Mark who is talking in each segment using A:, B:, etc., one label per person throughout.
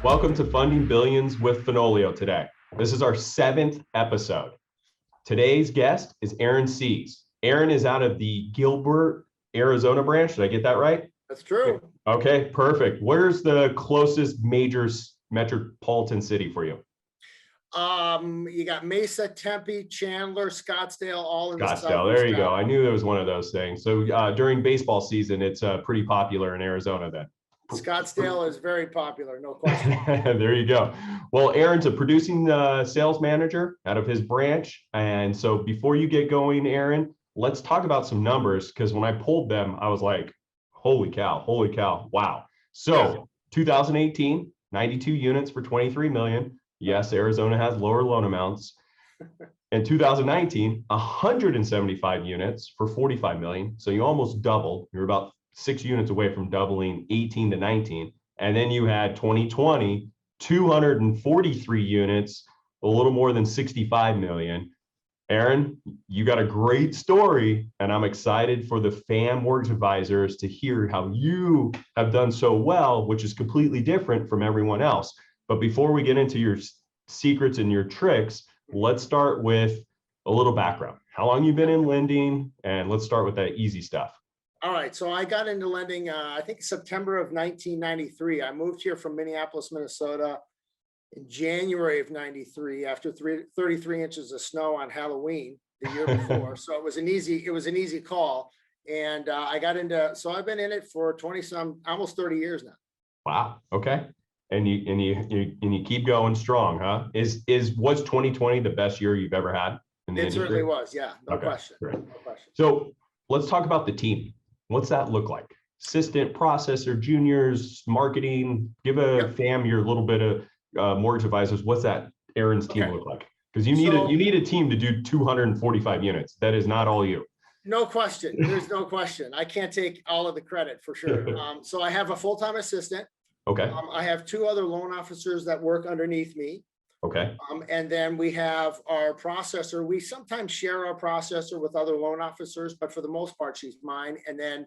A: Welcome to Funding Billions with Fenolio today. This is our 7th episode. Today's guest is Aaron Sees. Aaron is out of the Gilbert, Arizona branch. Did I get that right?
B: That's true.
A: Okay, perfect. Where's the closest major metropolitan city for you?
B: You got Mesa, Tempe, Chandler, Scottsdale, all in the
A: Scottsdale, there you go. I knew there was one of those things. So during baseball season, it's pretty popular in Arizona then.
B: Scottsdale is very popular, no question.
A: There you go. Well, Aaron's a producing sales manager out of his branch. And so before you get going, Aaron, let's talk about some numbers, because when I pulled them, I was like, holy cow, wow. So 2018, 92 units for 23 million. Yes, Arizona has lower loan amounts. In 2019, 175 units for 45 million. So you almost doubled. You're about 6 units away from doubling 18 to 19. And then you had 2020, 243 units, a little more than 65 million. Aaron, you got a great story, and I'm excited for the FAM mortgage advisors to hear how you have done so well, which is completely different from everyone else. But before we get into your secrets and your tricks, let's start with a little background. How long you've been in lending, and let's start with that easy stuff.
B: All right, so I got into lending, I think September of 1993. I moved here from Minneapolis, Minnesota in January of 93 after 33 inches of snow on Halloween the year before. So it was an easy call. And I got into, so I've been in it for 20 almost 30 years now.
A: Wow. Okay. And you keep going strong, huh? Was 2020 the best year you've ever had in the industry?
B: It certainly was. Yeah. No question.
A: Great.
B: No question.
A: So let's talk about the team. What's that look like? Assistant, processor, juniors, marketing. Give a FAM your little bit of mortgage advisors. What's that Aaron's team look like? Because you need a team to do 245 units. That is not all you.
B: No question. There's no question. I can't take all of the credit for sure. So I have a full-time assistant.
A: Okay.
B: I have 2 other loan officers that work underneath me.
A: Okay.
B: And then we have our processor. We sometimes share our processor with other loan officers, but for the most part, she's mine. And then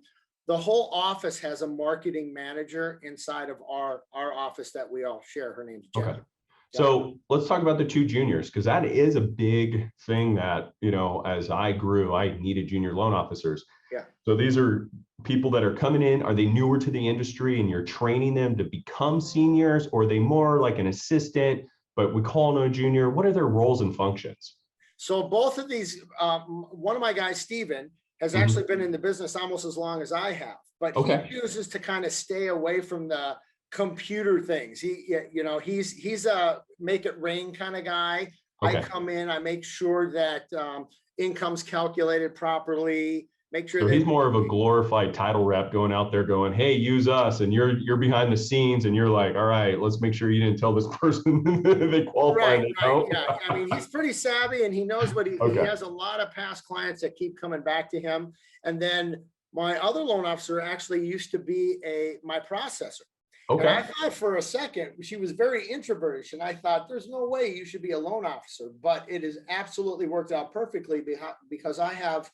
B: the whole office has a marketing manager inside of our office that we all share. Her name's Jen.
A: Okay. So let's talk about the 2 juniors, because that is a big thing that, as I grew, I needed junior loan officers.
B: Yeah.
A: So these are people that are coming in. Are they newer to the industry and you're training them to become seniors, or are they more like an assistant, but we call them a junior? What are their roles and functions?
B: So both of these, one of my guys, Steven, has actually been in the business almost as long as I have, but he chooses to kind of stay away from the computer things. He's a make it rain kind of guy. I come in, I make sure that income's calculated properly. Make sure. So
A: he's more of a glorified title rep going out there going, hey, use us. And you're behind the scenes and you're like, all right, let's make sure you didn't tell this person they qualify.
B: Right. Yeah. I mean, he's pretty savvy and he knows what he has a lot of past clients that keep coming back to him. And then my other loan officer actually used to be my processor. Okay. And I thought for a second, she was very introverted. And I thought there's no way you should be a loan officer, but it has absolutely worked out perfectly because I have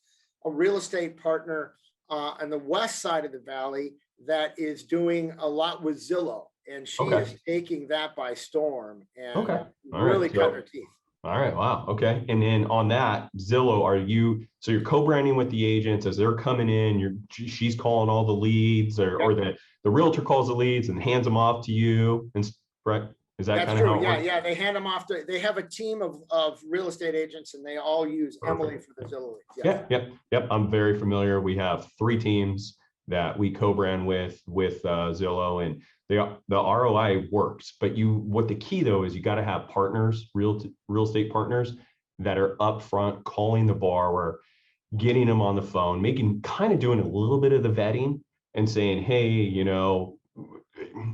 B: a real estate partner on the west side of the valley that is doing a lot with Zillow, and she is taking that by storm and really cut her teeth.
A: All right. Wow. Okay. And then on that, Zillow, so you're co-branding with the agents as they're coming in, she's calling all the leads or the realtor calls the leads and hands them off to you, and right? Is that kind of how it works?
B: Yeah. They hand them off they have a team of real estate agents and they all use Emily for the Zillow leads.
A: Yep. I'm very familiar. We have 3 teams that we co-brand with Zillow, and the ROI works. But what the key though is you got to have partners, real estate partners that are upfront calling the borrower, getting them on the phone, doing a little bit of the vetting and saying, hey,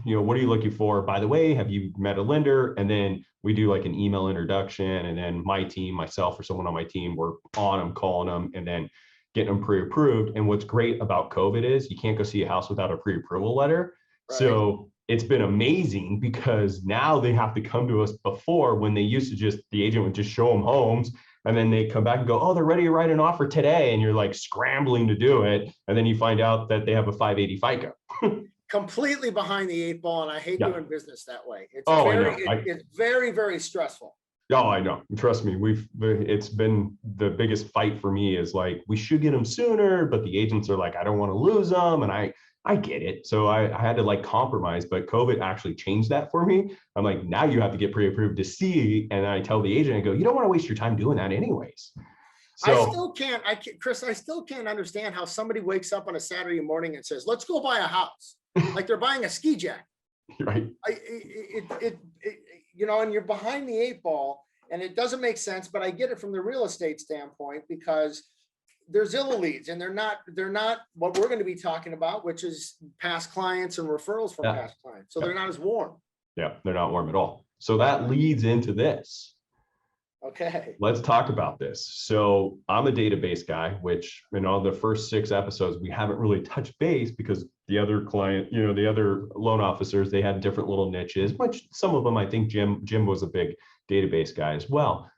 A: what are you looking for? By the way, have you met a lender? And then we do like an email introduction, and then my team, myself or someone on my team, we're on them, calling them, and then getting them pre-approved. And what's great about COVID is you can't go see a house without a pre-approval letter. Right. So it's been amazing because now they have to come to us before, when they used to the agent would just show them homes and then they come back and go, oh, they're ready to write an offer today. And you're like scrambling to do it. And then you find out that they have a 580 FICO.
B: completely behind the 8 ball, and I hate
A: Yeah.
B: doing business that way. It's
A: Oh, I know.
B: it's very, very stressful.
A: Oh, I know. Trust me. It's been the biggest fight for me is like, we should get them sooner, but the agents are like, I don't want to lose them. And I get it. So I had to like compromise, but COVID actually changed that for me. I'm like, now you have to get pre-approved to see. And I tell the agent, I go, you don't want to waste your time doing that anyways. So
B: Chris, I still can't understand how somebody wakes up on a Saturday morning and says, let's go buy a house. Like they're buying a ski jacket.
A: right.
B: You know, and you're behind the 8 ball, and it doesn't make sense, but I get it from the real estate standpoint, because they're Zillow leads, and they're not what we're going to be talking about, which is past clients and referrals from past clients. So they're not as warm.
A: Yeah, they're not warm at all. So that leads into this.
B: Okay.
A: Let's talk about this. So I'm a database guy, which in all the first 6 episodes, we haven't really touched base because the other client, you know, the other loan officers, they had different little niches, which some of them, I think Jim was a big database guy as well.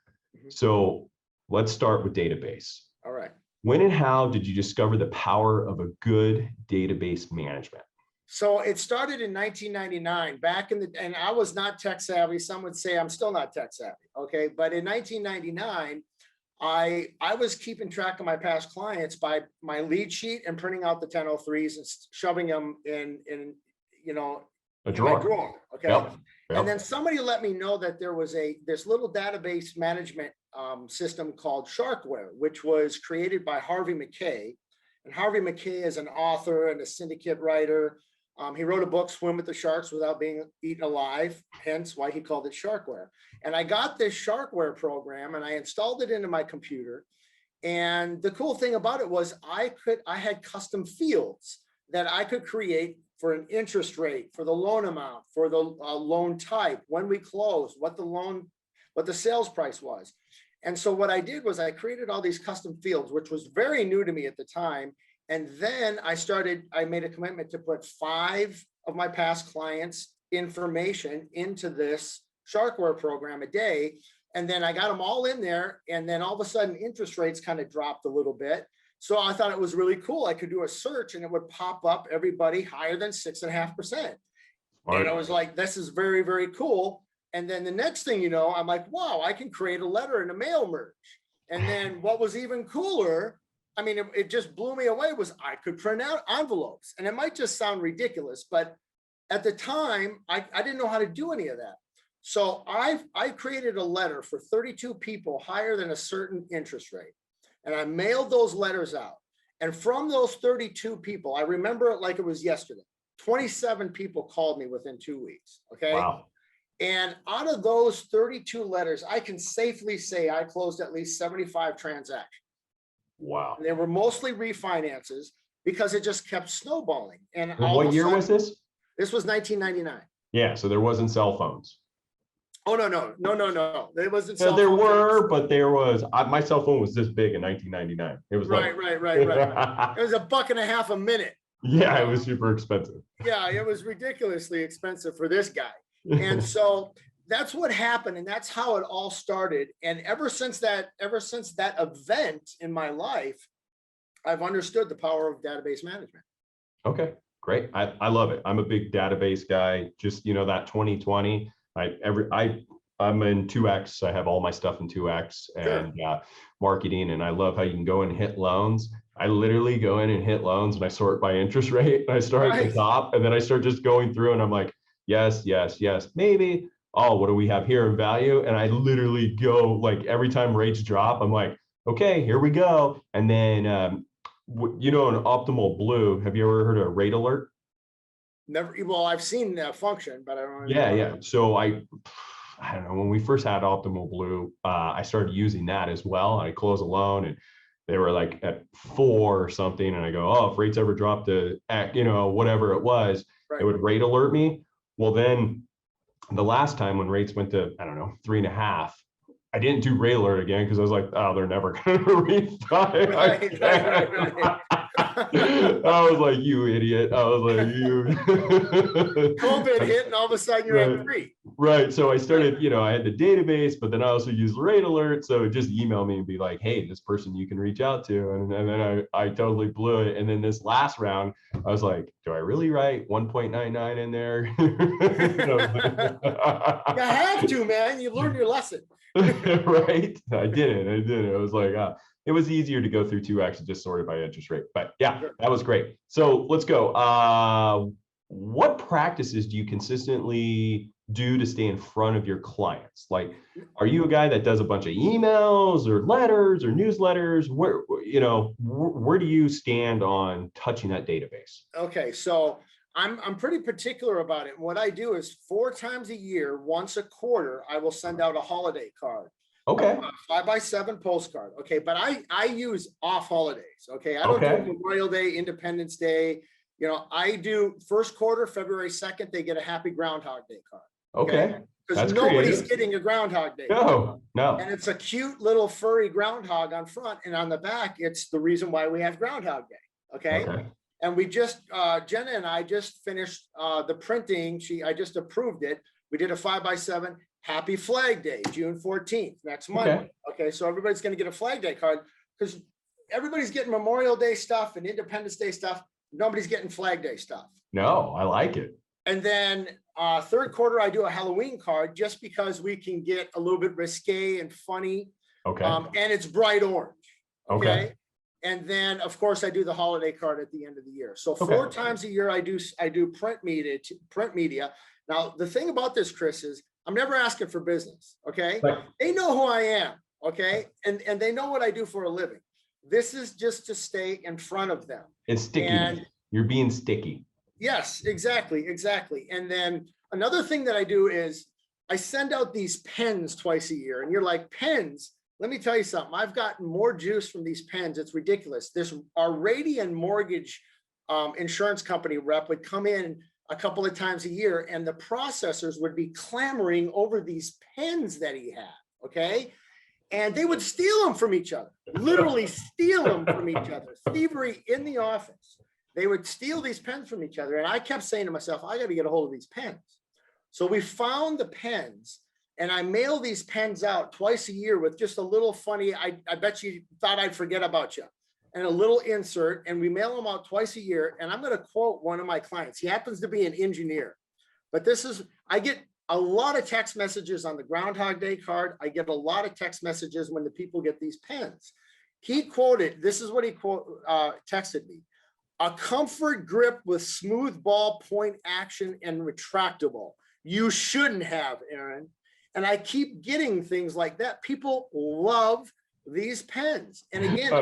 A: So let's start with database.
B: All right.
A: When and how did you discover the power of a good database management?
B: So it started in 1999, and I was not tech savvy. Some would say I'm still not tech savvy. Okay. But in 1999, I was keeping track of my past clients by my lead sheet and printing out the 1003s and shoving them in you know,
A: A drawer.
B: in my drawer. Okay.
A: Yep.
B: And then somebody let me know that there was this little database management system called Sharkware, which was created by Harvey Mackay. And Harvey Mackay is an author and a syndicate writer. He wrote a book, Swim with the Sharks Without Being Eaten Alive, hence why he called it Sharkware. And I got this Sharkware program and I installed it into my computer. And the cool thing about it was I had custom fields that I could create for an interest rate, for the loan amount, for the loan type, when we closed, what the sales price was. And so what I did was I created all these custom fields, which was very new to me at the time. And then I made a commitment to put 5 of my past clients' information into this Sharkware program a day. And then I got them all in there. And then all of a sudden interest rates kind of dropped a little bit. So I thought it was really cool. I could do a search and it would pop up everybody higher than 6.5%. And I was like, this is very, very cool. And then the next thing you know, I'm like, wow, I can create a letter and a mail merge. And then what was even cooler, I mean, it just blew me away, was I could print out envelopes. And it might just sound ridiculous, but at the time, I didn't know how to do any of that. So I created a letter for 32 people higher than a certain interest rate. And I mailed those letters out. And from those 32 people, I remember it like it was yesterday, 27 people called me within 2 weeks. Okay.
A: Wow.
B: And out of those 32 letters, I can safely say I closed at least 75 transactions.
A: Wow.
B: And they were mostly refinances because it just kept snowballing. And
A: what year was this?
B: This was 1999.
A: Yeah. So there wasn't cell phones.
B: Oh, no. There wasn't.
A: So there were, but there was, my cell phone was this big in 1999. It was
B: right. It was $1.50 a minute.
A: Yeah, it was super expensive.
B: Yeah, it was ridiculously expensive for this guy. And so that's what happened. And that's how it all started. And ever since that event in my life, I've understood the power of database management.
A: Okay, great. I love it. I'm a big database guy. Just, you know, that 2020, I'm in 2X. I have all my stuff in 2X and marketing. And I love how you can go and hit loans. I literally go in and hit loans and I sort by interest rate. And I start at the top and then I start just going through and I'm like, yes, maybe. Oh, what do we have here in value? And I literally go like every time rates drop, I'm like, okay, here we go. And then, you know, an Optimal Blue, have you ever heard of Rate Alert?
B: Never. Well, I've seen that function, but I don't know.
A: Yeah. So I don't know, when we first had Optimal Blue, I started using that as well. I close a loan and they were like at 4 or something. And I go, oh, if rates ever drop to, you know, whatever it was, it would rate alert me. Well, then the last time when rates went to, I don't know, 3.5, I didn't do rate alert again because I was like, oh, they're never going to refi. I was like, you idiot. I was like, you.
B: COVID hit and all of a sudden you're at 3.
A: Right. So I started, I had the database, but then I also used Rate Alert. So just email me and be like, hey, this person you can reach out to. And then I totally blew it. And then this last round, I was like, do I really write 1.99 in there?
B: You have to, man. You learned your lesson.
A: Right. I didn't. It was like, it was easier to go through 2X and just sort it by interest rate. But yeah, that was great. So let's go. What practices do you consistently do to stay in front of your clients? Like, are you a guy that does a bunch of emails or letters or newsletters? Where do you stand on touching that database?
B: Okay, so I'm pretty particular about it. What I do is 4 times a year, once a quarter, I will send out a holiday card.
A: Okay.
B: 5x7 postcard. Okay, but I use off holidays. Okay, I don't do Memorial Day, Independence Day. I do first quarter, February 2nd, they get a happy Groundhog Day card.
A: Okay.
B: Because nobody's getting a Groundhog Day.
A: No.
B: And it's a cute little furry groundhog on front, and on the back, it's the reason why we have Groundhog Day. Okay. And we just, Jenna and I just finished the printing. I just approved it. We did a 5x7. Happy Flag Day, June 14th, next Monday. Okay, so everybody's going to get a Flag Day card because everybody's getting Memorial Day stuff and Independence Day stuff. Nobody's getting Flag Day stuff.
A: No, I like it.
B: And then third quarter, I do a Halloween card just because we can get a little bit risque and funny.
A: Okay.
B: And it's bright orange.
A: Okay.
B: And then, of course, I do the holiday card at the end of the year. So 4 times a year, I do print media. Now, the thing about this, Chris, is I'm never asking for business. Okay. Right. They know who I am. Okay. And they know what I do for a living. This is just to stay in front of them.
A: It's sticky. And you're being sticky.
B: Yes, exactly. And then another thing that I do is I send out these pens twice a year. And you're like, pens? Let me tell you something. I've gotten more juice from these pens. It's ridiculous. Our Radian mortgage insurance company rep would come in a couple of times a year, and the processors would be clamoring over these pens that he had. Okay. And they would steal them from each other, literally steal them from each other. Thievery in the office. They would steal these pens from each other. And I kept saying to myself, I got to get a hold of these pens. So we found the pens, and I mail these pens out twice a year with just a little funny, I bet you thought I'd forget about you, and a little insert. And we mail them out twice a year. And I'm going to quote one of my clients. He happens to be an engineer, but I get a lot of text messages on the Groundhog Day card. I get a lot of text messages when the people get these pens. He quoted, this is what he texted me: a comfort grip with smooth ball point action and retractable. You shouldn't have, Aaron. And I keep getting things like that. People love these pens. And again,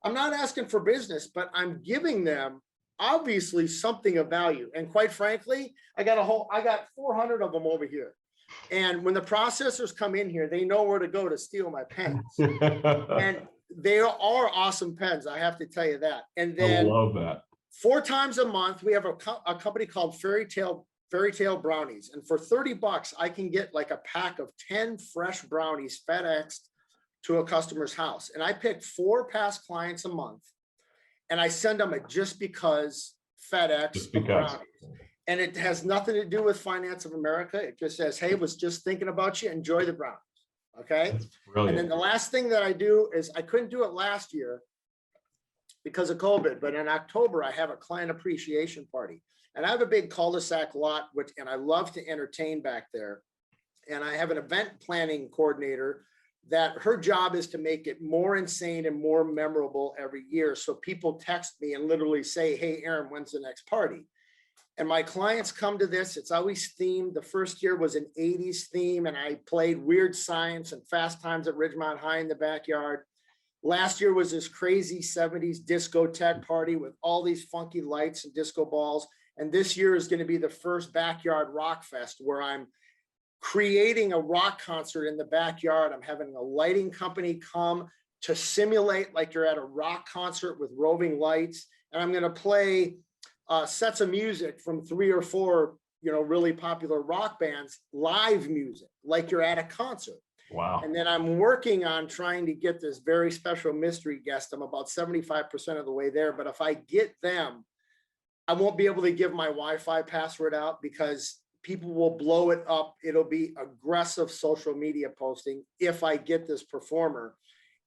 B: I'm not asking for business, but I'm giving them obviously something of value. And quite frankly, I got 400 of them over here. And when the processors come in here, they know where to go to steal my pens. And they are awesome pens, I have to tell you that. And then
A: I love that.
B: 4 times a month, we have a company called Fairy Tale Brownies. And for $30, I can get like a pack of 10 fresh brownies FedExed to a customer's house. And I pick 4 past clients a month, and I send them a just because FedEx.
A: Just because.
B: Brownies. And it has nothing to do with Finance of America. It just says, hey, was just thinking about you. Enjoy the brownies. Okay. And then the last thing that I do is, I couldn't do it last year because of COVID, but in October, I have a client appreciation party. And I have a big cul-de-sac lot, and I love to entertain back there. And I have an event planning coordinator that her job is to make it more insane and more memorable every year. So people text me and literally say, hey, Aaron, when's the next party? And my clients come to this. It's always themed. The first year was an 80s theme, and I played Weird Science and Fast Times at Ridgemont High in the backyard. Last year was this crazy 70s discotheque party with all these funky lights and disco balls. And this year is going to be the first backyard rock fest, where I'm creating a rock concert in the backyard. I'm having a lighting company come to simulate like you're at a rock concert with roving lights. And I'm going to play sets of music from 3 or 4, really popular rock bands, live music, like you're at a concert.
A: Wow.
B: And then I'm working on trying to get this very special mystery guest. I'm about 75% of the way there. But if I get them, I won't be able to give my Wi-Fi password out because people will blow it up. It'll be aggressive social media posting if I get this performer.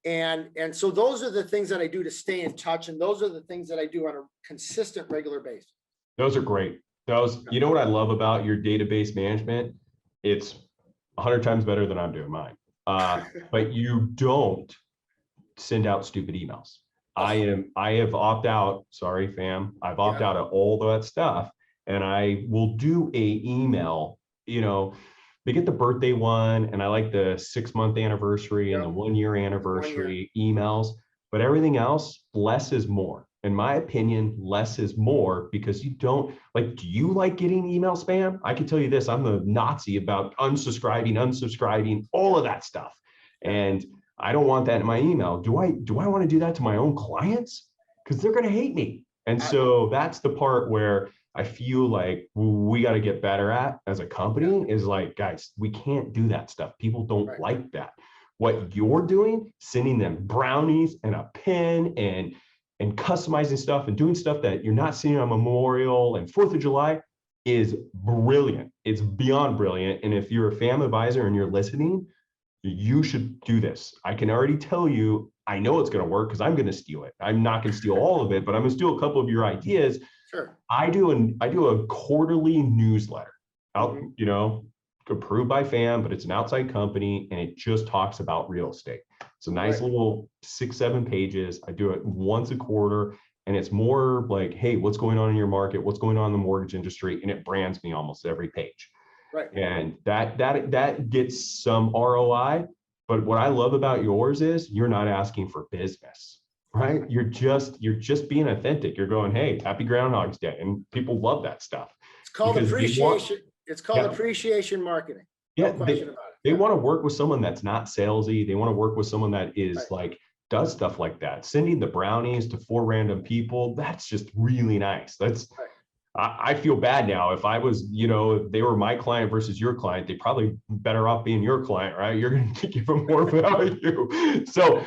B: And so those are the things that I do to stay in touch. And those are the things that I do on a consistent, regular basis.
A: Those are great. You know what I love about your database management? It's 100 times better than I'm doing mine. But you don't send out stupid emails. I have opted out. Sorry, fam. I've opted out of all that stuff, and I will do a email. They get the birthday one, and I like the 6-month anniversary and the 1-year anniversary emails. But everything else, less is more. In my opinion, less is more, because you don't do you like getting email spam? I can tell you this, I'm the Nazi about unsubscribing, all of that stuff. And I don't want that in my email. Do I want to do that to my own clients? Because they're going to hate me. And so that's the part where I feel like we got to get better at as a company is guys, we can't do that stuff. People don't like that. What you're doing, sending them brownies and a pen and customizing stuff and doing stuff that you're not seeing on Memorial and 4th of July is brilliant. It's beyond brilliant. And if you're a FAM advisor and you're listening, you should do this. I can already tell you, I know it's going to work because I'm going to steal it. I'm not going to steal all of it, but I'm going to steal a couple of your ideas.
B: Sure.
A: I do a quarterly newsletter out, approved by FAM, but it's an outside company and it just talks about real estate. It's a nice little 6-7 pages. I do it once a quarter, and it's more like, hey, what's going on in your market? What's going on in the mortgage industry? And it brands me almost every page.
B: Right.
A: And that gets some ROI. But what I love about yours is you're not asking for business, right? You're just being authentic. You're going, hey, happy Groundhog's Day. And people love that stuff.
B: It's called appreciation. It's called appreciation marketing. No question about it.
A: They want to work with someone that's not salesy. They want to work with someone that is does stuff like that. Sending the brownies to 4 random people, that's just really nice. I feel bad now. If I was, if they were my client versus your client, they probably better off being your client, right? You're going to give them more value. So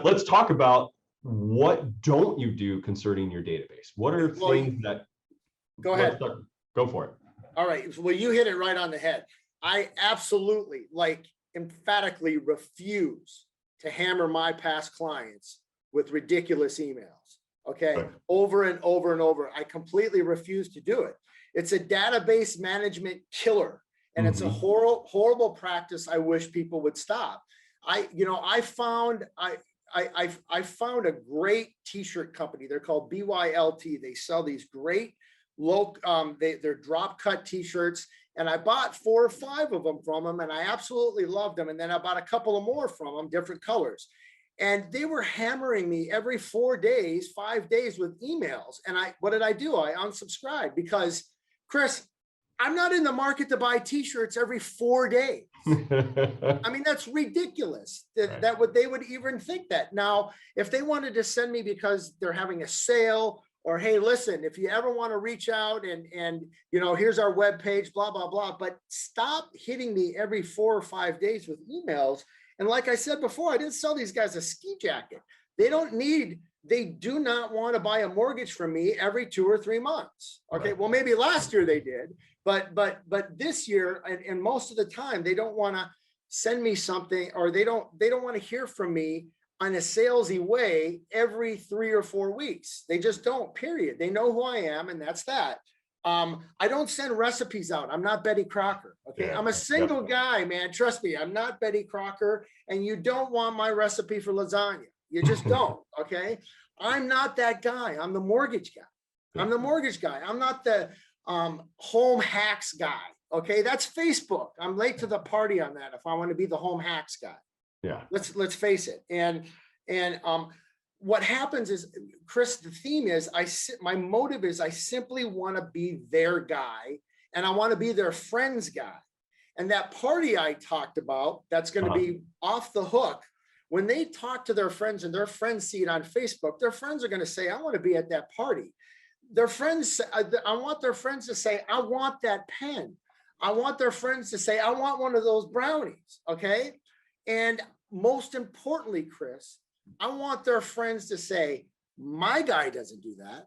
A: let's talk about what don't you do concerning your database? What are things that?
B: Go ahead.
A: Go for it.
B: All right. Well, you hit it right on the head. I absolutely, emphatically refuse to hammer my past clients with ridiculous emails. Okay. Right. Over and over and over. I completely refuse to do it. It's a database management killer, and it's a horrible practice. I wish people would stop. I found a great t-shirt company. They're called BYLT. They sell these great they're drop cut t-shirts, and I bought 4 or 5 of them from them, and I absolutely loved them. And then I bought a couple of more from them, different colors. And they were hammering me every 4 days, 5 days with emails. And what did I do? I unsubscribed because, Chris, I'm not in the market to buy t-shirts every 4 days. I mean, that's ridiculous that they would even think that. Now, if they wanted to send me because they're having a sale, or, hey, listen, if you ever want to reach out and here's our webpage, blah, blah, blah, but stop hitting me every 4 or 5 days with emails. And like I said before, I didn't sell these guys a ski jacket. They do not want to buy a mortgage from me every 2 or 3 months. Okay. Well, maybe last year they did, but this year, and most of the time, they don't want to send me something, or they don't want to hear from me on a salesy way every 3 or 4 weeks. They just don't, period. They know who I am, and that's that. I don't send recipes out. I'm not Betty Crocker. Okay. Yeah, I'm a single guy, man. Trust me. I'm not Betty Crocker, and you don't want my recipe for lasagna. You just don't. Okay. I'm not that guy. I'm the mortgage guy. I'm the mortgage guy. I'm not the home hacks guy. Okay. That's Facebook. I'm late to the party on that if I want to be the home hacks guy.
A: Yeah.
B: Let's face it. And what happens is, Chris, the theme is my motive is I simply want to be their guy, and I want to be their friend's guy. And that party I talked about, that's going to be off the hook. When they talk to their friends and their friends see it on Facebook, their friends are going to say, I want to be at that party. Their friends, I want their friends to say, I want that pen. I want their friends to say, I want one of those brownies. Okay. And most importantly, Chris, I want their friends to say, my guy doesn't do that.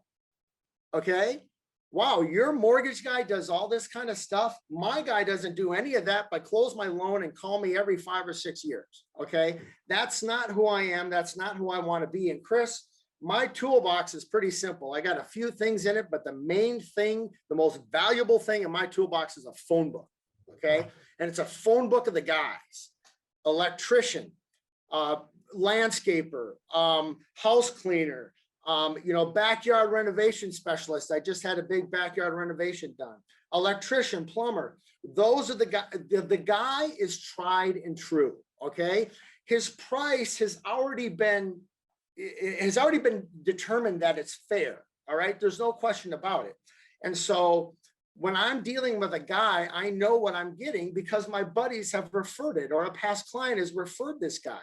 B: Okay. Wow, your mortgage guy does all this kind of stuff. My guy doesn't do any of that, but close my loan and call me every 5 or 6 years. Okay. That's not who I am. That's not who I want to be. And Chris, my toolbox is pretty simple. I got a few things in it, but the main thing, the most valuable thing in my toolbox is a phone book. Okay. And it's a phone book of the guys, electrician, landscaper, house cleaner, backyard renovation specialist. I just had a big backyard renovation done. Electrician, plumber. Those are the guy. The guy is tried and true. Okay. His price has already been determined that it's fair. All right. There's no question about it. And so when I'm dealing with a guy, I know what I'm getting because my buddies have referred it, or a past client has referred this guy.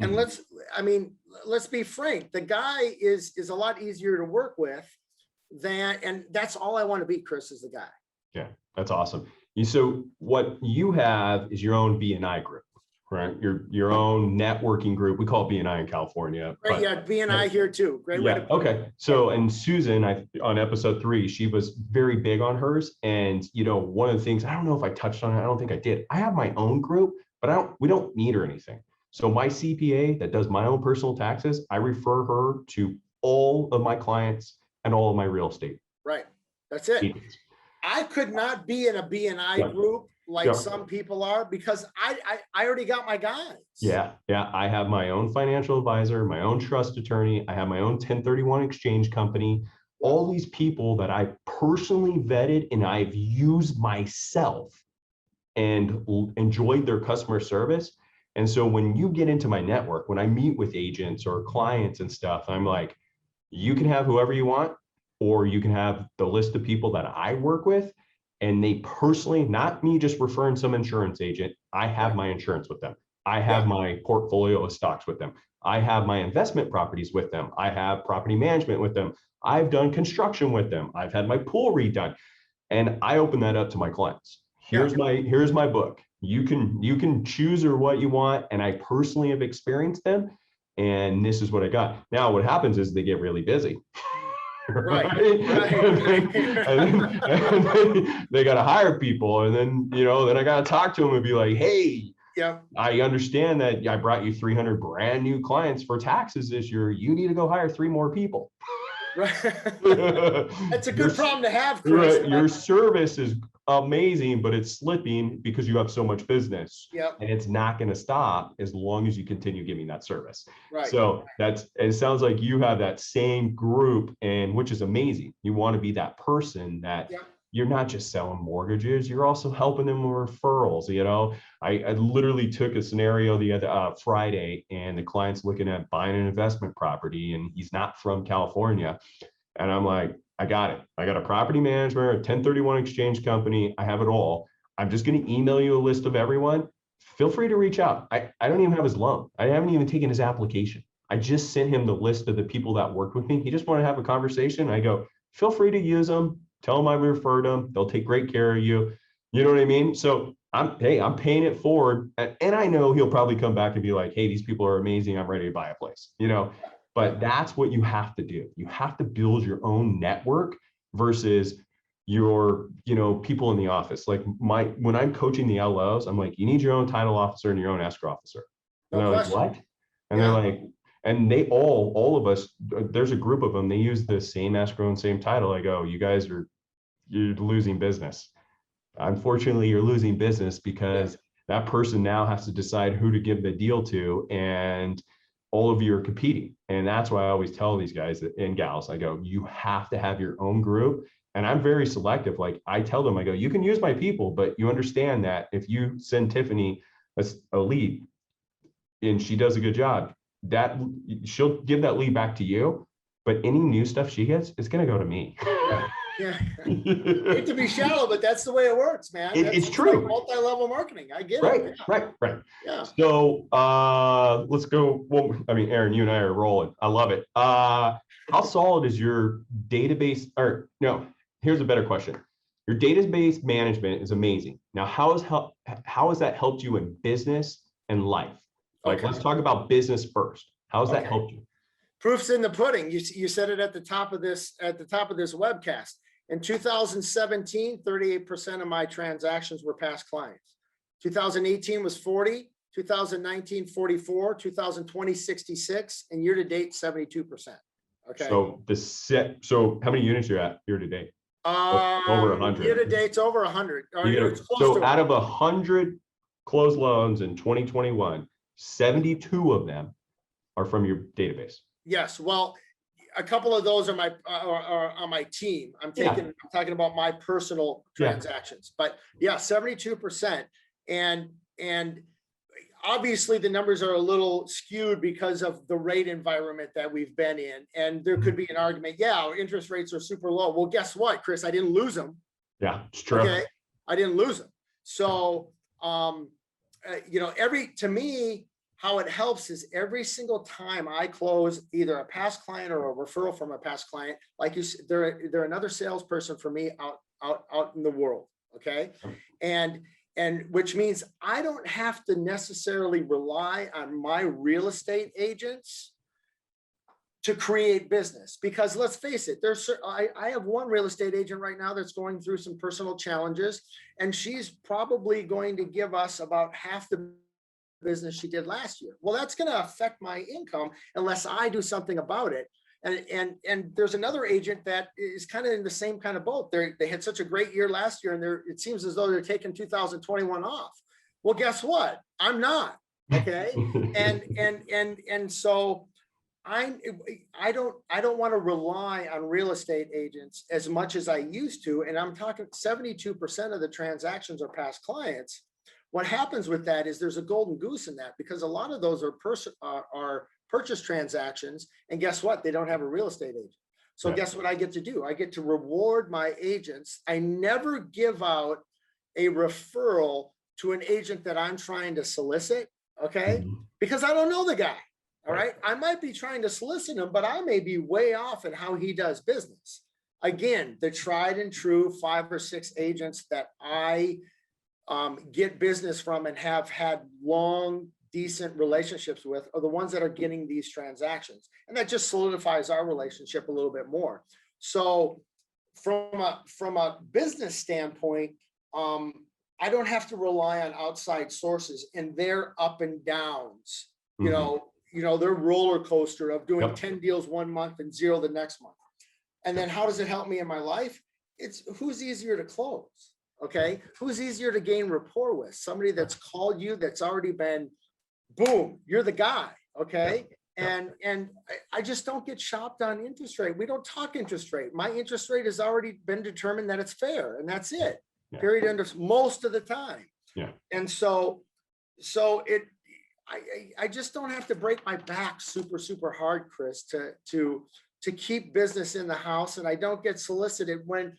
B: And let's be frank, the guy is a lot easier to work with and that's all I want to be, Chris, is the guy.
A: Yeah, that's awesome. So what you have is your own BNI group, right? Your own networking group. We call it BNI in California.
B: Right, yeah, BNI here too. Great way to put it.
A: Okay. So, and Susan, on episode 3, she was very big on hers. And, one of the things, I don't know if I touched on it, I don't think I did. I have my own group, but we don't need her anything. So my CPA that does my own personal taxes, I refer her to all of my clients and all of my real estate.
B: Right. That's it.
A: Agents.
B: I could not be in a BNI group like some people are because I already got my guys.
A: Yeah. I have my own financial advisor, my own trust attorney. I have my own 1031 exchange company. All these people that I personally vetted and I've used myself and enjoyed their customer service. And so when you get into my network, when I meet with agents or clients and stuff, I'm like, you can have whoever you want, or you can have the list of people that I work with. And they personally, not me just referring some insurance agent, I have my insurance with them. I have my portfolio of stocks with them. I have my investment properties with them. I have property management with them. I've done construction with them. I've had my pool redone. And I open that up to my clients. Here's my book. You can choose or what you want. And I personally have experienced them. And this is what I got. Now, what happens is they get really busy. Right. And then they got to hire people. And then, then I got to talk to them and be like, hey, I understand that I brought you 300 brand new clients for taxes this year. You need to go hire 3 more people.
B: Right. That's a good problem to have, Chris.
A: Right. Your service is amazing, but it's slipping because you have so much business. And it's not going to stop as long as you continue giving that service.
B: Right.
A: So it sounds like you have that same group, and which is amazing. You want to be that person that you're not just selling mortgages, you're also helping them with referrals. I literally took a scenario the other Friday, and the client's looking at buying an investment property, and he's not from California. And I'm like, I got it. I got a property manager, a 1031 exchange company. I have it all. I'm just going to email you a list of everyone. Feel free to reach out. I don't even have his loan. I haven't even taken his application. I just sent him the list of the people that worked with me. He just wanted to have a conversation. I go, feel free to use them. Tell them I referred them. They'll take great care of you. You know what I mean? So I'm paying it forward. And I know he'll probably come back and be like, hey, these people are amazing. I'm ready to buy a place, But that's what you have to do. You have to build your own network versus your, people in the office. Like when I'm coaching the LOs, I'm like, you need your own title officer and your own escrow officer. And they're like, what? And they're like, and they all of us, there's a group of them, they use the same escrow and same title. I go, you're losing business. Unfortunately, you're losing business because that person now has to decide who to give the deal to, and all of you are competing. And that's why I always tell these guys and gals, I go, you have to have your own group. And I'm very selective. Like I tell them, I go, you can use my people, but you understand that if you send Tiffany a lead and she does a good job, that she'll give that lead back to you. But any new stuff she gets, it's going to go to me.
B: Yeah. Hate to be shallow, but that's the way it works, man.
A: It's true.
B: Like multi-level marketing. I get it.
A: Right.
B: Yeah.
A: So let's go. Well, Aaron, you and I are rolling. I love it. How solid is your database? Or no, here's a better question. Your database management is amazing. Now, how has that helped you in business and life? Like,
B: Okay.
A: let's talk about business first. How's that helped you?
B: Proof's in the pudding. You said it at the top of this webcast. In 2017, 38% of my transactions were past clients. 2018 was 40, 2019, 44, 2020, 66, and year to date, 72%. Okay.
A: So how many units are you at year to date? Over 100.
B: Year to date's over 100.
A: So out of 100 closed loans in 2021, 72 of them are from your database.
B: Yes. Well, a couple of those are on my team. I'm talking about my personal transactions, but yeah, 72%. And obviously the numbers are a little skewed because of the rate environment that we've been in. And there could be an argument. Yeah, our interest rates are super low. Well, guess what, Chris? I didn't lose them.
A: Yeah, it's true.
B: Okay. I didn't lose them. So, to me, how it helps is every single time I close either a past client or a referral from a past client, like you said, they're another salesperson for me out in the world. Okay. And which means I don't have to necessarily rely on my real estate agents to create business, because let's face it, I have one real estate agent right now that's going through some personal challenges, and she's probably going to give us about half the business she did last year. Well, that's going to affect my income unless I do something about it. And there's another agent that is kind of in the same kind of boat. They had such a great year last year, and it seems as though they're taking 2021 off. Well, guess what? I'm not. Okay. and so I don't want to rely on real estate agents as much as I used to. And I'm talking 72% of the transactions are past clients. What happens with that is there's a golden goose in that, because a lot of those are purchase transactions. And guess what? They don't have a real estate agent. So guess what I get to do? I get to reward my agents. I never give out a referral to an agent that I'm trying to solicit. Okay. Because I don't know the guy. All right. I might be trying to solicit him, but I may be way off in how he does business. Again, the tried and true 5 or 6 agents that I get business from and have had long, decent relationships with are the ones that are getting these transactions. And that just solidifies our relationship a little bit more. So from a business standpoint, I don't have to rely on outside sources and their up and downs, you know, their roller coaster of doing 10 deals one month and 0 the next month. And then how does it help me in my life? It's who's easier to close. Okay. Who's easier to gain rapport with? Somebody that's called you, that's already been, boom, you're the guy. Okay. And I just don't get shopped on interest rate. We don't talk interest rate. My interest rate has already been determined that it's fair, and that's it. Period. End of most of the time. Yeah. And so I just don't have to break my back super hard, Chris, to keep business in the house. And I don't get solicited when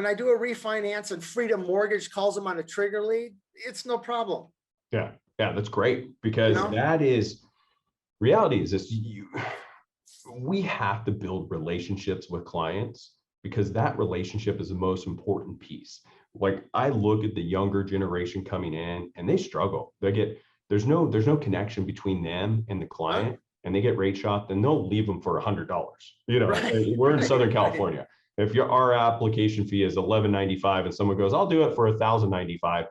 B: I do a refinance and Freedom Mortgage calls them on a trigger lead. It's no problem. Yeah,
A: that's great, because that is reality. Is this we have to build relationships with clients, because that relationship is the most important piece. Like, I look at the younger generation coming in and they struggle. There's no connection between them and the client, and they get rate shopped and they'll leave them for $100. We're in Southern California. If our application fee is $11.95 and someone goes, I'll do it for $1,095,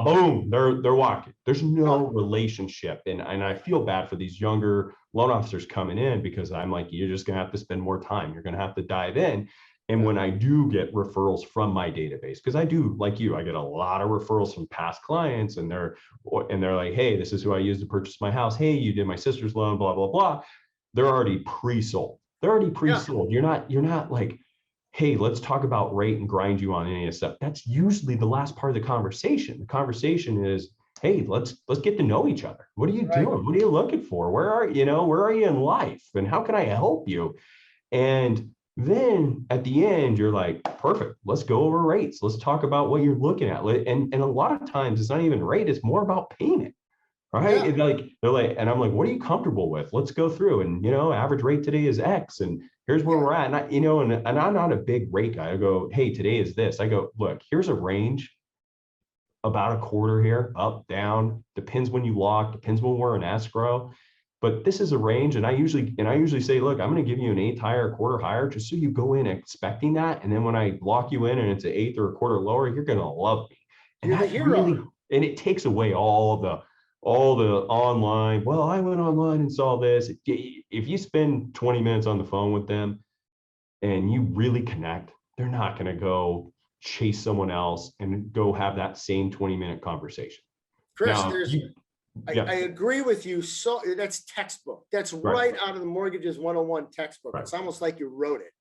A: boom, they're walking. There's no relationship. And I feel bad for these younger loan officers coming in, because I'm like, you're just gonna have to spend more time. You're gonna have to dive in. And when I do get referrals from my database, because I do, like you, I get a lot of referrals from past clients, and they're like, hey, this is who I used to purchase my house. Hey, you did my sister's loan, blah, blah, blah. They're already pre-sold. You're not like, hey, let's talk about rate and grind you on any of this stuff. That's usually the last part of the conversation. The conversation is, hey, let's get to know each other. What are you doing? What are you looking for? Where are you in life? And how can I help you? And then at the end, you're like, perfect, let's go over rates. Let's talk about what you're looking at. And a lot of times it's not even rate, it's more about payment. Right. Yeah. They're like, and I'm like, what are you comfortable with? Let's go through. And, average rate today is X, and here's where we're at. And and I'm not a big rate guy. I go, hey, today is this. I go, look, here's a range. about a quarter here, up, down, depends when you lock, depends when we're in escrow. But this is a range. And I usually say, look, I'm going to give you an eighth higher, a quarter higher, just so you go in expecting that. And then when I lock you in and it's an eighth or a quarter lower, you're going to love me. And
B: You're the
A: that
B: hero.
A: really, and it takes away all the online, well, I went online and saw this. If you spend 20 minutes on the phone with them and you really connect, they're not going to go chase someone else and go have that same 20-minute conversation.
B: Chris,
A: Now,
B: I agree with you. So that's textbook. That's right out of the Mortgages 101 textbook. Right. It's almost like you wrote it.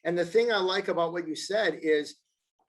B: And the thing I like about what you said is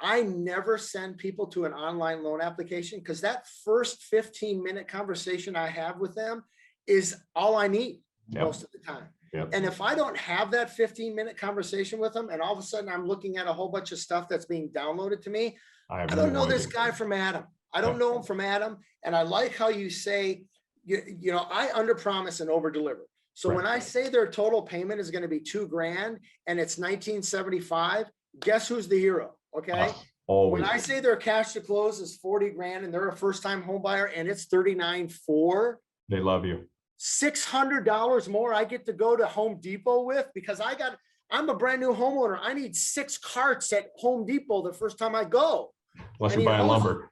B: I never send people to an online loan application because that first 15-minute conversation I have with them is all I need most of the time. Yep. And if I don't have that 15-minute conversation with them and all of a sudden I'm looking at a whole bunch of stuff that's being downloaded to me, I don't know this guy from Adam. I don't know him from Adam. And I like how you say, you know, I underpromise and overdeliver. So when I say their total payment is going to be $2,000 and it's 1975, guess who's the hero? Okay. When I say their cash to close is 40 grand and they're a first time home buyer and it's 39.4,
A: they love you.
B: $600 more I get to go to Home Depot with because I'm a brand new homeowner. I need 6 carts at Home Depot the first time I go.
A: Unless you're buying lumber.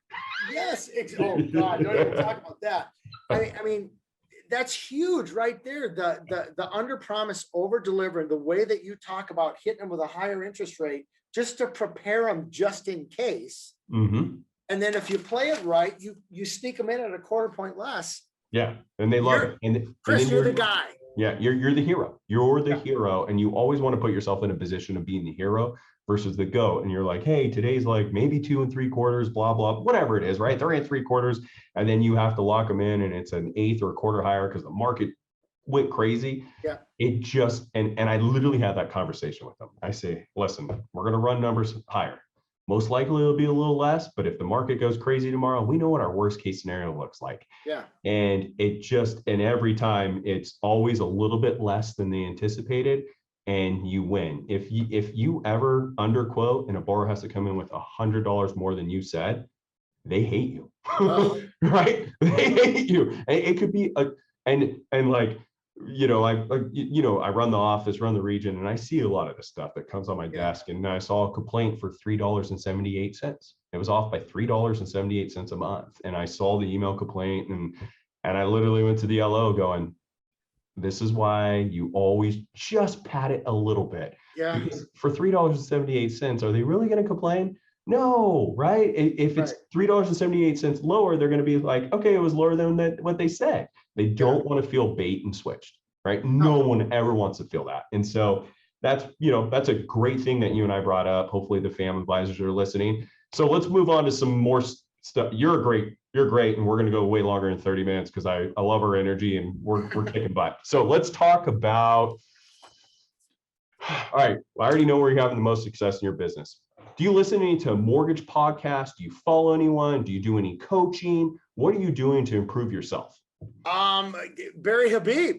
B: Yes. Oh God, don't even talk about that. I mean, that's huge right there. The under promise, over deliver, the way that you talk about hitting them with a higher interest rate just to prepare them just in case. Mm-hmm. And then if you play it right, you sneak them in at a quarter point less.
A: Yeah, and they love it. And
B: Chris, you're the guy.
A: Yeah, you're the hero. You're the hero, and you always want to put yourself in a position of being the hero versus the GOAT. And you're like, hey, today's like maybe 2 3/4, blah blah, whatever it is, right? They're at 3/4, and then you have to lock them in, and it's an eighth or a quarter higher because the market went crazy.
B: Yeah.
A: It just and I literally had that conversation with them. I say, listen, we're going to run numbers higher. Most likely it'll be a little less, but if the market goes crazy tomorrow, we know what our worst case scenario looks like.
B: Yeah.
A: And and every time it's always a little bit less than they anticipated, and you win. If you ever underquote and a borrower has to come in with $100 more than you said, they hate you, right? They hate you. And it could be like, you know, I run the office, run the region, and I see a lot of the stuff that comes on my desk. And I saw a complaint for $3.78. It was off by $3.78 a month. And I saw the email complaint, and I literally went to the LO going, this is why you always just pat it a little bit.
B: Yeah.
A: Because for $3.78, are they really going to complain? No, right? If it's $3.78 lower, they're going to be like, okay, it was lower than what they said. They don't want to feel bait and switched, right? No one ever wants to feel that. And so that's a great thing that you and I brought up. Hopefully the family advisors are listening. So let's move on to some more stuff. You're great. And we're going to go way longer than 30 minutes because I love our energy and we're kicking butt. So let's talk about, all right, I already know where you're having the most success in your business. Do you listen to a mortgage podcast? Do you follow anyone? Do you do any coaching? What are you doing to improve yourself?
B: Barry Habib.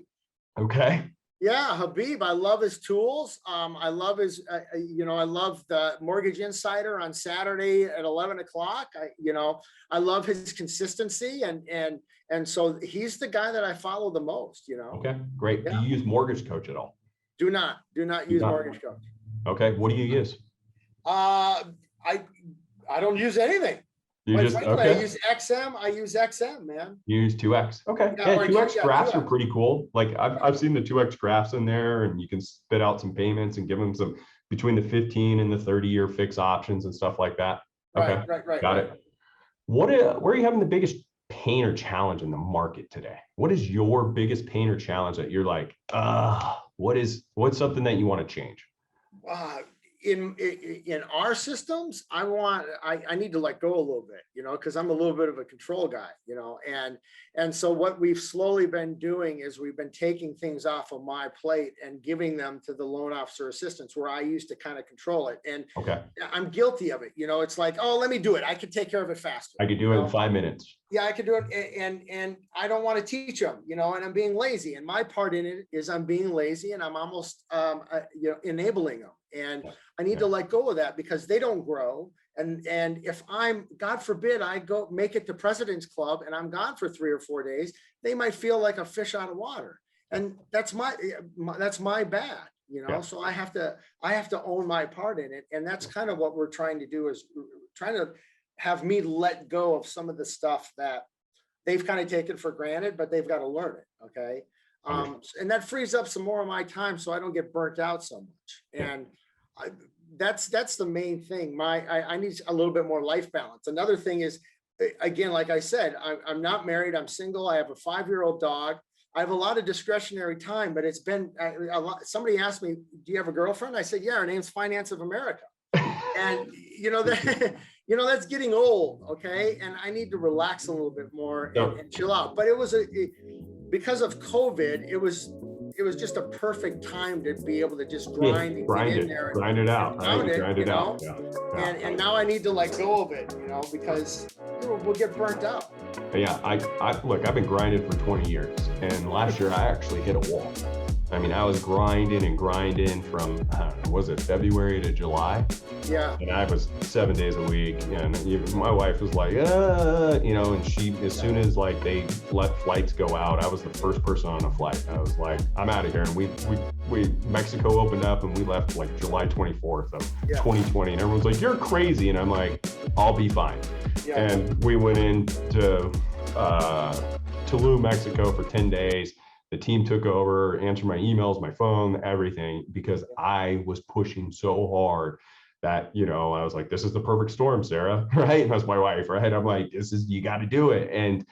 A: Okay.
B: Yeah, Habib. I love his tools. I love his, I love the Mortgage Insider on Saturday at 11 o'clock. I love his consistency. And so he's the guy that I follow the most,
A: Okay, great. Yeah. Do you use Mortgage Coach at all?
B: Do not use Mortgage Coach.
A: Okay. What do you use?
B: I don't use anything.
A: Okay.
B: I use XM. I use XM, man.
A: You use 2X. Okay. Yeah, 2X graphs are pretty cool. Like I've seen the 2X graphs in there, and you can spit out some payments and give them some between the 15 and the 30-year fixed options and stuff like that. Okay.
B: Right.
A: Got it. Where are you having the biggest pain or challenge in the market today? What is your biggest pain or challenge that you're like, what's something that you want to change?
B: In our systems, I need to let go a little bit, because I'm a little bit of a control guy, and so what we've slowly been doing is we've been taking things off of my plate and giving them to the loan officer assistants where I used to kind of control it. And I'm guilty of it. It's like, oh, let me do it. I could take care of it faster.
A: I could do it in 5 minutes.
B: Yeah, I could do it. And I don't want to teach them, and I'm being lazy. And my part in it is I'm being lazy and I'm almost, enabling them. And I need to let go of that because they don't grow. And if I'm, God forbid, I go make it to President's Club and I'm gone for 3 or 4 days, they might feel like a fish out of water. And that's my bad, you know.
A: Yeah.
B: So I have to own my part in it. And that's kind of what we're trying to do, is trying to have me let go of some of the stuff that they've kind of taken for granted, but they've got to learn it. Okay. And that frees up some more of my time so I don't get burnt out so much. And that's the main thing. I need a little bit more life balance. Another thing is, again, like I said, I'm not married. I'm single. I have a 5-year-old dog. I have a lot of discretionary time, but it's been a lot. Somebody asked me, do you have a girlfriend? I said, yeah, her name's Finance of America. And that's getting old. Okay. And I need to relax a little bit more and chill out. But it was because of COVID, it was just a perfect time to be able to just grind it out. And now I need to let go of it, because we'll get burnt out.
A: Yeah, look, I've been grinding for 20 years, and last year I actually hit a wall. I mean, I was grinding from, was it February to July?
B: Yeah.
A: And I was 7 days a week, and my wife was like, and she, as soon as like they let flights go out, I was the first person on a flight. I was like, I'm out of here. And we Mexico opened up and we left like July 24th of 2020. And everyone's like, you're crazy. And I'm like, I'll be fine. Yeah. And we went into Tulum, Mexico for 10 days. The team took over, answered my emails, my phone, everything, because I was pushing so hard that, I was like, this is the perfect storm, Sarah, right? And that's my wife, right? I'm like, you got to do it. And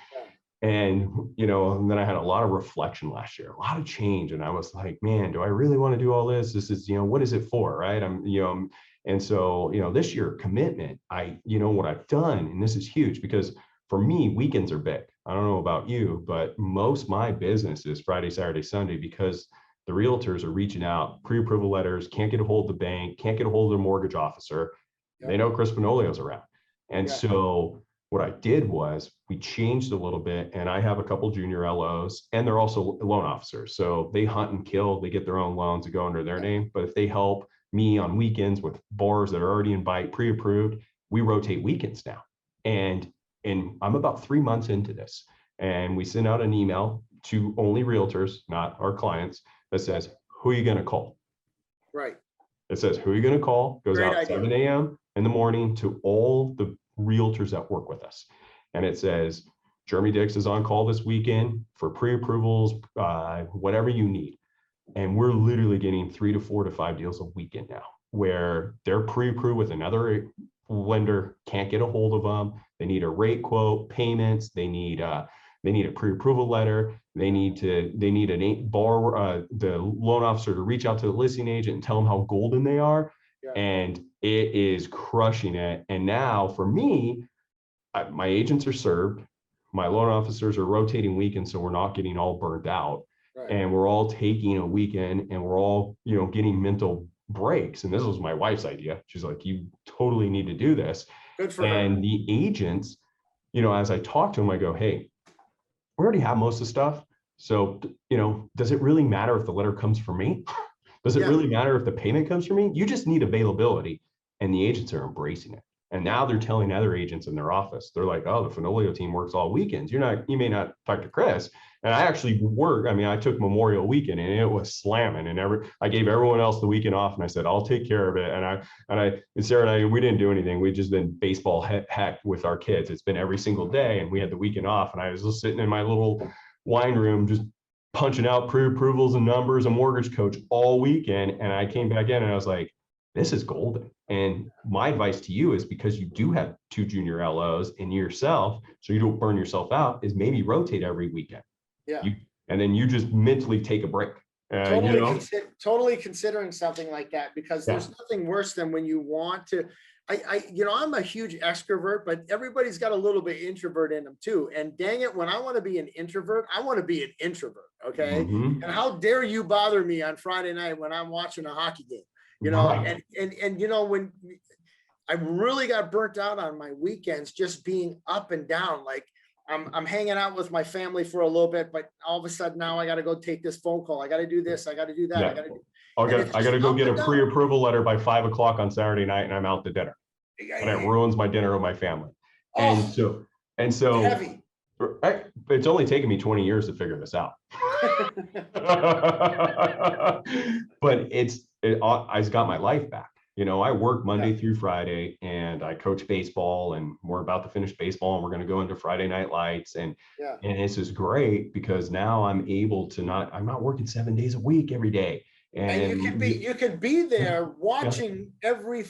A: then I had a lot of reflection last year, a lot of change. And I was like, man, do I really want to do all this? This is, what is it for, right? And so, this year commitment, what I've done, and this is huge because for me, weekends are big. I don't know about you, but most of my business is Friday, Saturday, Sunday, because the realtors are reaching out, pre-approval letters, can't get a hold of the bank, can't get a hold of their mortgage officer. They know Chris Fenoglio's around. And so what I did was we changed a little bit, and I have a couple junior LOs, and they're also loan officers. So they hunt and kill, they get their own loans that go under their name. But if they help me on weekends with borrowers that are already pre-approved, we rotate weekends now. And I'm about 3 months into this, and we send out an email to only realtors, not our clients, that says, who are you going to call?
B: Right.
A: It says, who are you going to call? Goes out 7 a.m. in the morning to all the realtors that work with us. And it says, Jeremy Dix is on call this weekend for pre-approvals, whatever you need. And we're literally getting 3 to 4 to 5 deals a weekend now, where they're pre-approved with another lender, can't get a hold of them. They need a rate quote, payments. They need a pre-approval letter. They need an borrower, the loan officer to reach out to the listing agent and tell them how golden they are. Yeah. And it is crushing it. And now for me, my agents are served. My loan officers are rotating weekends, so we're not getting all burnt out. Right. And we're all taking a weekend, and we're all, getting mental breaks. And this was my wife's idea. She's like, you totally need to do this.
B: Good for her.
A: And the agents, as I talk to them, I go, hey, we already have most of the stuff. So, does it really matter if the letter comes from me? Does it really matter if the payment comes from me? You just need availability. And the agents are embracing it. And now they're telling other agents in their office, they're like, oh, the Fenoglio team works all weekends. You may not talk to Chris. And I actually I took Memorial Weekend and it was slamming, and I gave everyone else the weekend off, and I said, I'll take care of it. And Sarah and I, we didn't do anything. We just been baseball heck with our kids. It's been every single day, and we had the weekend off, and I was just sitting in my little wine room, just punching out pre-approvals and numbers and mortgage coach all weekend. And I came back in and I was like, this is golden. And my advice to you is, because you do have 2 junior LOs and yourself, so you don't burn yourself out, is maybe rotate every weekend.
B: Yeah.
A: And then you just mentally take a break.
B: Totally considering something like that, because there's nothing worse than when you want to. I'm a huge extrovert, but everybody's got a little bit introvert in them too. And dang it, when I want to be an introvert, I want to be an introvert. Okay. Mm-hmm. And how dare you bother me on Friday night when I'm watching a hockey game? Right. And when I really got burnt out on my weekends, just being up and down, like I'm hanging out with my family for a little bit, but all of a sudden now I got to go take this phone call. I got to do this. I got to do that.
A: Yeah. I got to go get a pre-approval letter by 5 o'clock on Saturday night, and I'm out to dinner. and it ruins my dinner with my family. And so
B: heavy.
A: It's only taken me 20 years to figure this out. But I've got my life back. You know, I work Monday through Friday, and I coach baseball, and we're about to finish baseball, and we're going to go into Friday Night Lights. And this is great because now I'm able to I'm not working 7 days a week every day.
B: And you could be there watching every,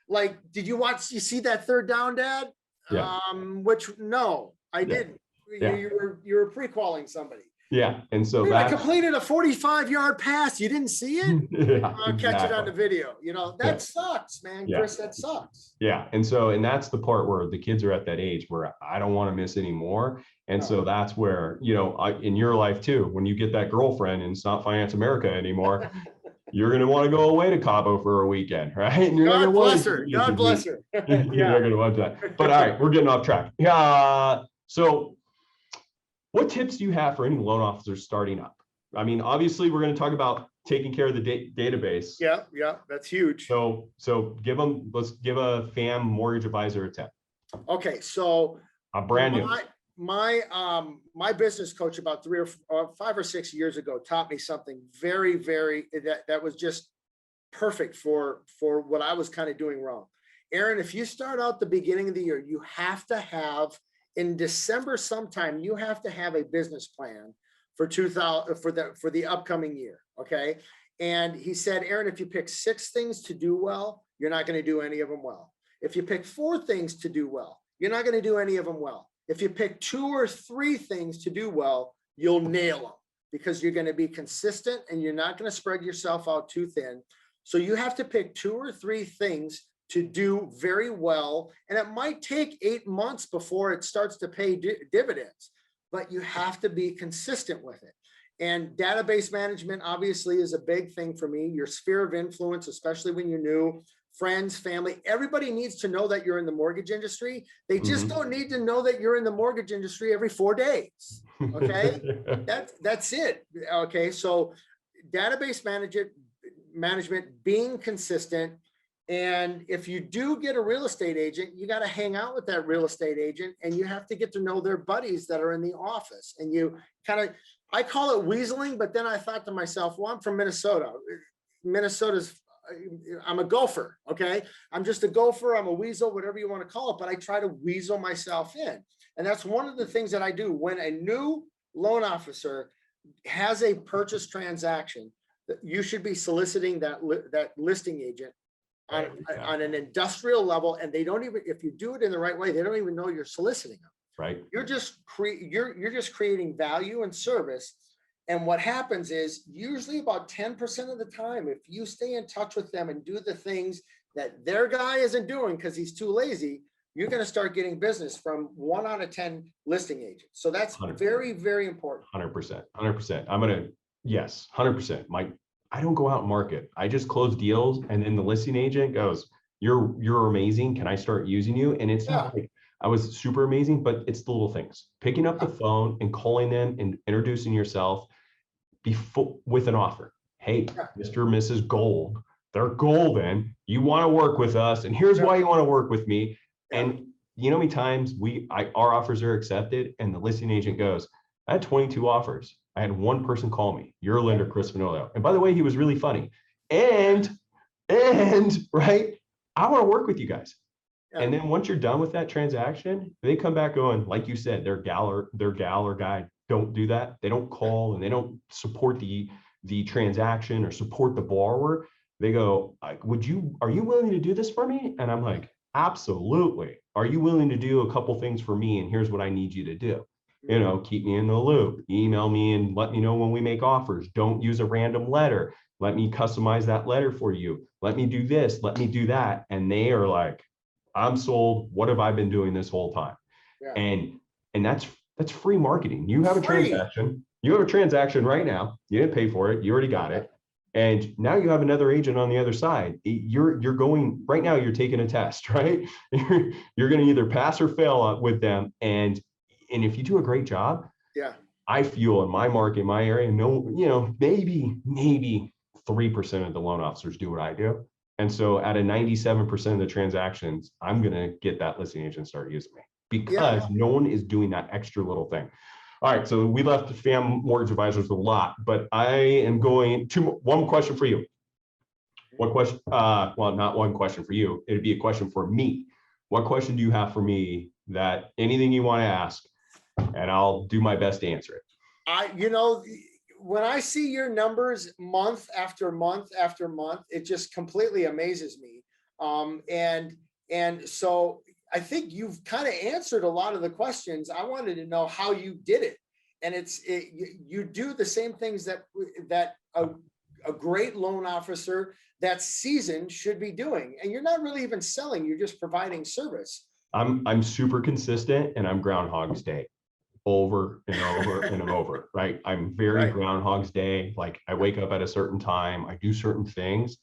B: like, you see that third down, Dad?
A: Yeah.
B: Which, no, I didn't. You were pre-calling somebody.
A: Yeah. And so
B: I completed a 45-yard pass. You didn't see it?
A: Exactly.
B: Catch it on the video. You know, that sucks, man. Chris, that sucks.
A: Yeah. And that's the part where the kids are at that age where I don't want to miss any more. And so that's where, you know, in your life too, when you get that girlfriend and it's not Finance America anymore, you're going to want to go away to Cabo for a weekend, right? And
B: God bless her. God bless her.
A: You're not going to want that. But all right, we're getting off track. So what tips do you have for any loan officers starting up? I mean, obviously, we're going to talk about taking care of the database.
B: Yeah, that's huge.
A: So let's give a FAM mortgage advisor a tip.
B: Okay, so
A: I'm brand new.
B: My business coach about 5 or 6 years ago taught me something very, very that was just perfect for what I was kind of doing wrong. Aaron, if you start out the beginning of the year, you have to have, in December sometime, you have to have a business plan for the upcoming year. Okay. And he said, Aaron, if you pick 6 things to do well, you're not going to do any of them well. If you pick 4 things to do well, you're not going to do any of them well. If you pick 2 or 3 things to do well, you'll nail them because you're going to be consistent and you're not going to spread yourself out too thin. So you have to pick 2 or 3 things to do very well. And it might take 8 months before it starts to pay dividends, but you have to be consistent with it. And database management obviously is a big thing for me. Your sphere of influence, especially when you're new, friends, family, everybody needs to know that you're in the mortgage industry. They just don't need to know that you're in the mortgage industry every 4 days. Okay. That's it. Okay. So database management, being consistent. And if you do get a real estate agent, you got to hang out with that real estate agent and you have to get to know their buddies that are in the office. And you kind of, I call it weaseling, but then I thought to myself, well, I'm from Minnesota. I'm a gopher. Okay. I'm just a gopher. I'm a weasel, whatever you want to call it, but I try to weasel myself in. And that's one of the things that I do when a new loan officer has a purchase transaction. You should be soliciting that listing agent on an industrial level, and they don't even, if you do it in the right way, they don't even know you're soliciting them.
A: Right.
B: You're just creating value and service. And what happens is usually about 10% of the time, if you stay in touch with them and do the things that their guy isn't doing because he's too lazy, you're going to start getting business from 1 out of 10 listing agents. So that's 100%. Very, very important.
A: 100%. I'm going to, yes, 100%. I don't go out and market. I just close deals. And then the listing agent goes, you're amazing. Can I start using you? And it's not like I was super amazing, but it's the little things, picking up the phone and calling them and introducing yourself before with an offer. Hey, Mr. or Mrs. Gold, they're golden. You want to work with us. And here's why you want to work with me. And you know how many times our offers are accepted and the listing agent goes, I had 22 offers. I had 1 person call me, your lender, Chris Fenolio. And by the way, he was really funny. And right, I want to work with you guys. Yeah. And then once you're done with that transaction, they come back going, like you said, their gal or guy don't do that. They don't call and they don't support the transaction or support the borrower. They go, are you willing to do this for me? And I'm like, absolutely. Are you willing to do a couple things for me? And here's what I need you to do. You know, keep me in the loop, email me and let me know when we make offers. Don't use a random letter. Let me customize that letter for you. Let me do this, let me do that. And they are like, I'm sold. What have I been doing this whole time? Yeah. And that's free marketing. You have a transaction. You have a transaction right now. You didn't pay for it. You already got it. And now you have another agent on the other side. You're going right now. You're taking a test, right? You're going to either pass or fail with them. And if you do a great job, I feel in my market, my area, maybe 3% of the loan officers do what I do. And so at a 97% of the transactions, I'm going to get that listing agent to start using me because no one is doing that extra little thing. All right, so we left FAM Mortgage Advisors a lot, but I am going to one question for you. One question, well, not one question for you. It'd be a question for me. What question do you have for me that anything you want to ask, and I'll do my best to answer it.
B: You know, when I see your numbers month after month after month, it just completely amazes me. And so I think you've kind of answered a lot of the questions. I wanted to know how you did it. And you do the same things that a great loan officer that's seasoned should be doing. And you're not really even selling, you're just providing service.
A: I'm super consistent, and I'm Groundhog's Day over and over and over, right? I'm very Groundhog's Day. Like, I wake up at a certain time, I do certain things,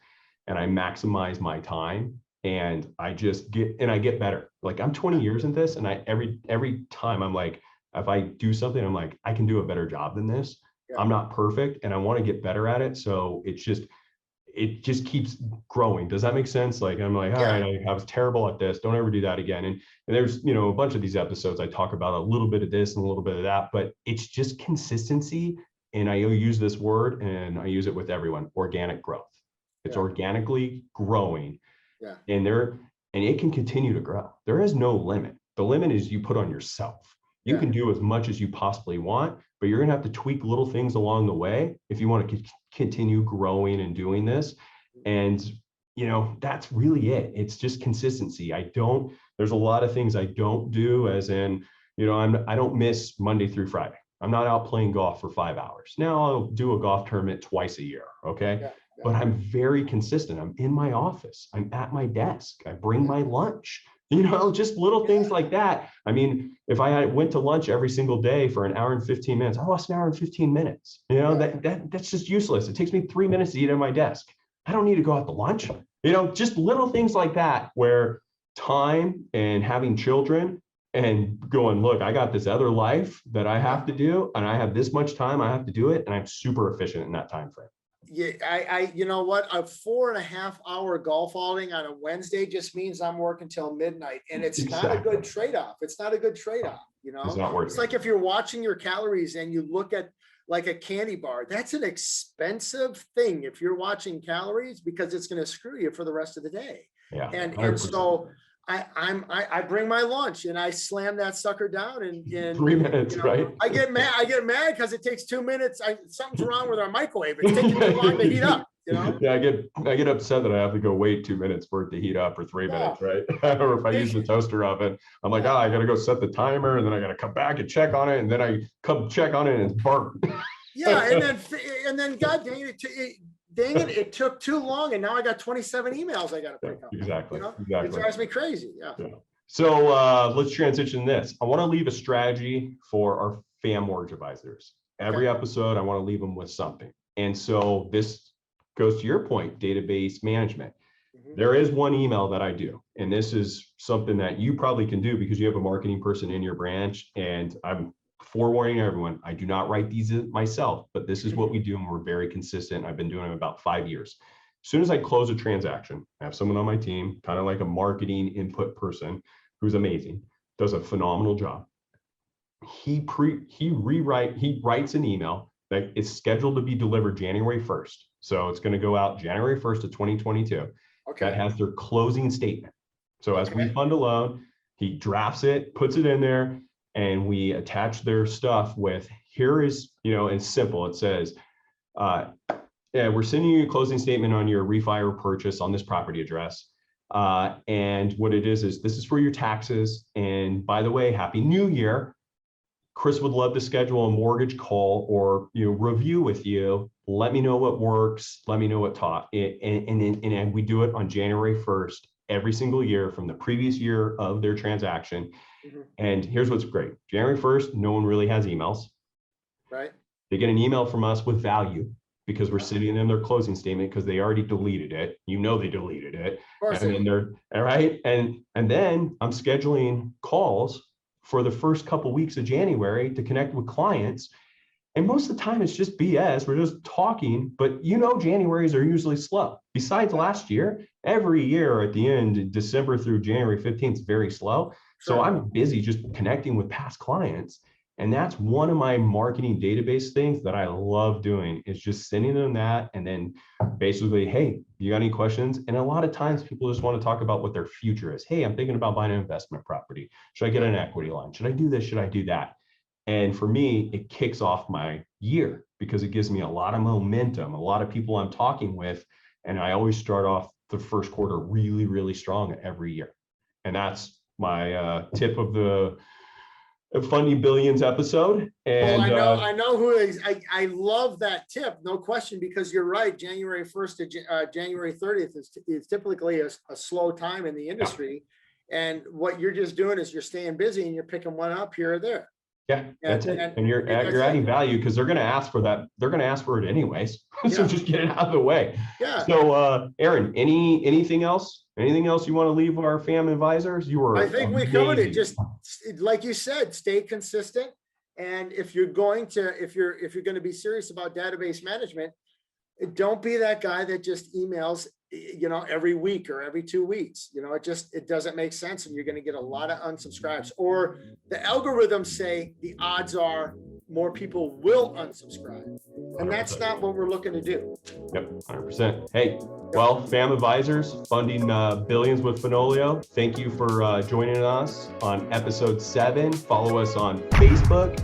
A: and I maximize my time, and I just get better. Like, I'm 20 years in this, and every time I'm like, if I do something, I'm like, I can do a better job than this. I'm not perfect, and I want to get better at it. So it just keeps growing. Does that make sense? Like, I'm like, all right, I was terrible at this. Don't ever do that again. And there's, a bunch of these episodes, I talk about a little bit of this and a little bit of that, but it's just consistency. And I use this word, and I use it with everyone: organic growth. It's organically growing. And it can continue to grow. There is no limit. The limit is you put on yourself. You can do as much as you possibly want, but you're going to have to tweak little things along the way if you want to continue growing and doing this. And, that's really it. It's just consistency. There's a lot of things I don't do, as in, I don't miss Monday through Friday. I'm not out playing golf for 5 hours. Now I'll do a golf tournament twice a year. Okay. But I'm very consistent. I'm in my office. I'm at my desk. I bring my lunch. Just little things like that. I mean, if I went to lunch every single day for an hour and 15 minutes, I lost an hour and 15 minutes. That's just useless. It takes me 3 minutes to eat at my desk. I don't need to go out to lunch. Just little things like that, where time and having children and going, look, I got this other life that I have to do, and I have this much time, I have to do it. And I'm super efficient in that time frame.
B: Yeah, you know what? A 4.5 hour golf outing on a Wednesday just means I'm working till midnight, and it's not a good trade-off. It's not a good trade-off.
A: It's not worth it.
B: It's like if you're watching your calories and you look at like a candy bar, that's an expensive thing if you're watching calories, because it's going to screw you for the rest of the day.
A: Yeah,
B: and so I bring my lunch and I slam that sucker down in
A: 3 minutes, right?
B: I get mad because it takes 2 minutes. Something's wrong with our microwave. It's taking too long to heat up.
A: Yeah, I get upset that I have to go wait 2 minutes for it to heat up, or 3 minutes, right? Or if I use the toaster oven, I'm like, I got to go set the timer, and then I got to come back and check on it, and then I come check on it and it's burnt.
B: and then God dang it, it took too long, and now I got 27 emails I got to pick up.
A: Exactly.
B: It drives me crazy. Yeah.
A: So let's transition this. I want to leave a strategy for our FAM mortgage advisors. Every episode, I want to leave them with something. And so this goes to your point, database management. There is one email that I do, and this is something that you probably can do because you have a marketing person in your branch. And I'm forewarning everyone, I do not write these myself, but this is what we do, and we're very consistent. I've been doing it about 5 years. As soon as I close a transaction, I have someone on my team, kind of like a marketing input person, who's amazing, does a phenomenal job. He writes an email that is scheduled to be delivered January 1st. So it's going to go out January 1st of 2022. That has their closing statement. So as we fund a loan, he drafts it, puts it in there, and we attach their stuff with, here is, and simple. It says, we're sending you a closing statement on your refi or purchase on this property address. And what it is this is for your taxes. And by the way, Happy New Year. Chris would love to schedule a mortgage call or review with you. Let me know what works. Let me know what taught. And we do it on January 1st every single year from the previous year of their transaction. And here's what's great. January 1st, no one really has emails.
B: Right.
A: They get an email from us with value because we're sitting in their closing statement because they already deleted it. They deleted it.
B: Of course.
A: And then they're all right. And then I'm scheduling calls for the first couple weeks of January to connect with clients. And most of the time it's just BS. We're just talking, but Januaries are usually slow. Besides last year, every year at the end, December through January 15th is very slow. So I'm busy just connecting with past clients. And that's one of my marketing database things that I love doing, is just sending them that. And then basically, hey, you got any questions? And a lot of times people just want to talk about what their future is. Hey, I'm thinking about buying an investment property. Should I get an equity line? Should I do this? Should I do that? And for me, it kicks off my year because it gives me a lot of momentum, a lot of people I'm talking with. And I always start off the first quarter really, really strong every year. And that's my tip of the Funding Billions episode. And
B: I know who is. I love that tip, no question, because you're right. January 1st to January 30th is typically a slow time in the industry. And what you're just doing is you're staying busy and you're picking one up here or there.
A: Yeah, that's it. And you're adding value because they're going to ask for that. They're going to ask for it anyways. So just get it out of the way.
B: Yeah.
A: So Aaron, anything else? Anything else you want to leave our fam advisors?
B: I think we covered it. Just like you said, stay consistent. And if you're going to be serious about database management, don't be that guy that just emails, every week or every 2 weeks. It doesn't make sense, and you're going to get a lot of unsubscribes. Or the algorithms say the odds are more people will unsubscribe, and that's not what we're looking to do.
A: Yep, 100%. Hey, well, fam advisors, Funding Billions with Fenoglio, thank you for joining us on episode 7. Follow us on Facebook,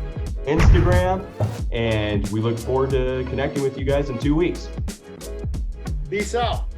A: Instagram, and we look forward to connecting with you guys in 2 weeks.
B: Peace out.